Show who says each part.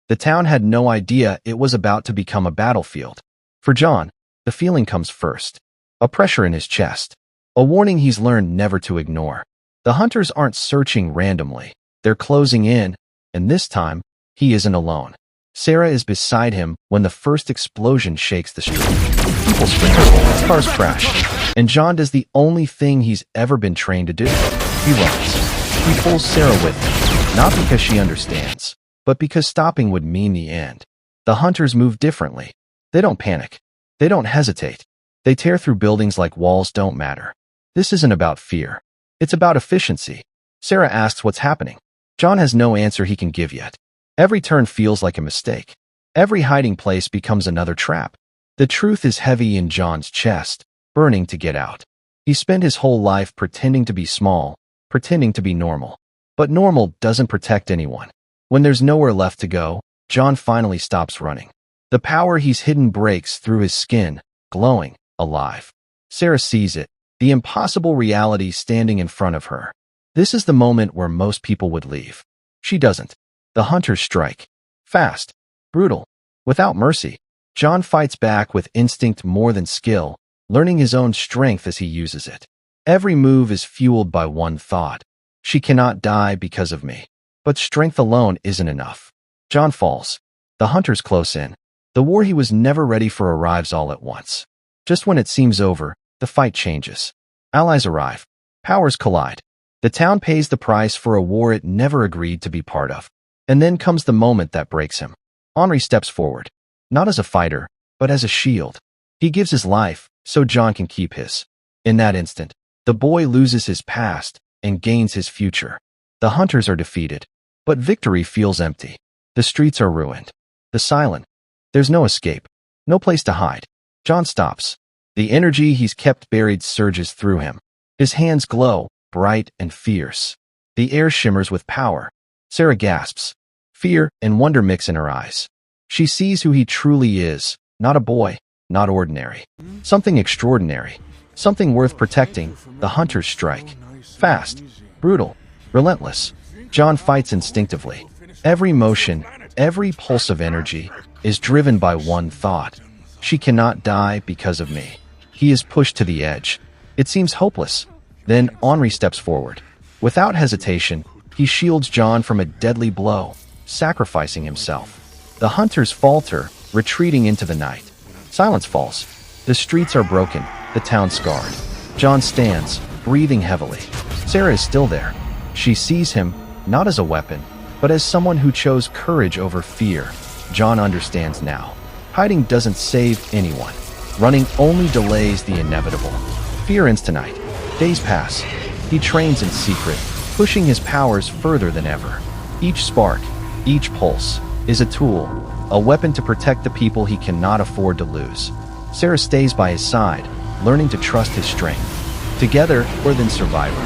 Speaker 1: The town had no idea it was about to become a battlefield. For John, the feeling comes first. A pressure in his chest. A warning he's learned never to ignore. The hunters aren't searching randomly. They're closing in, and this time, he isn't alone. Sarah is beside him when the first explosion shakes the street. People scream, cars crash, and John does the only thing he's ever been trained to do. He runs. He pulls Sarah with him, not because she understands, but because stopping would mean the end. The hunters move differently. They don't panic. They don't hesitate. They tear through buildings like walls don't matter. This isn't about fear. It's about efficiency. Sarah asks what's happening. John has no answer he can give yet. Every turn feels like a mistake. Every hiding place becomes another trap. The truth is heavy in John's chest, burning to get out. He spent his whole life pretending to be small, pretending to be normal. But normal doesn't protect anyone. When there's nowhere left to go, John finally stops running. The power he's hidden breaks through his skin, glowing, alive. Sarah sees it, the impossible reality standing in front of her. This is the moment where most people would leave. She doesn't. The hunters strike. Fast. Brutal. Without mercy. John fights back with instinct more than skill, learning his own strength as he uses it. Every move is fueled by one thought. She cannot die because of me. But strength alone isn't enough. John falls. The hunters close in. The war he was never ready for arrives all at once. Just when it seems over, the fight changes. Allies arrive. Powers collide. The town pays the price for a war it never agreed to be part of. And then comes the moment that breaks him. Henri steps forward. Not as a fighter, but as a shield. He gives his life, so John can keep his. In that instant, the boy loses his past and gains his future. The hunters are defeated, but victory feels empty. The streets are ruined. The silent. There's no escape. No place to hide. John stops. The energy he's kept buried surges through him. His hands glow, bright and fierce. The air shimmers with power. Sarah gasps. Fear and wonder mix in her eyes. She sees who he truly is, not a boy, not ordinary. Something extraordinary. Something worth protecting. The hunters strike. Fast. Brutal. Relentless. John fights instinctively. Every motion, every pulse of energy is driven by one thought. She cannot die because of me. He is pushed to the edge. It seems hopeless. Then Henri steps forward. Without hesitation, he shields John from a deadly blow, sacrificing himself. The hunters falter, retreating into the night. Silence falls. The streets are broken, the town scarred. John stands, breathing heavily. Sarah is still there. She sees him, not as a weapon, but as someone who chose courage over fear. John understands now. Hiding doesn't save anyone. Running only delays the inevitable. Fear ends tonight. Days pass. He trains in secret, pushing his powers further than ever. Each spark, each pulse, is a tool, a weapon to protect the people he cannot afford to lose. Sarah stays by his side, learning to trust his strength. Together, we're then survivors.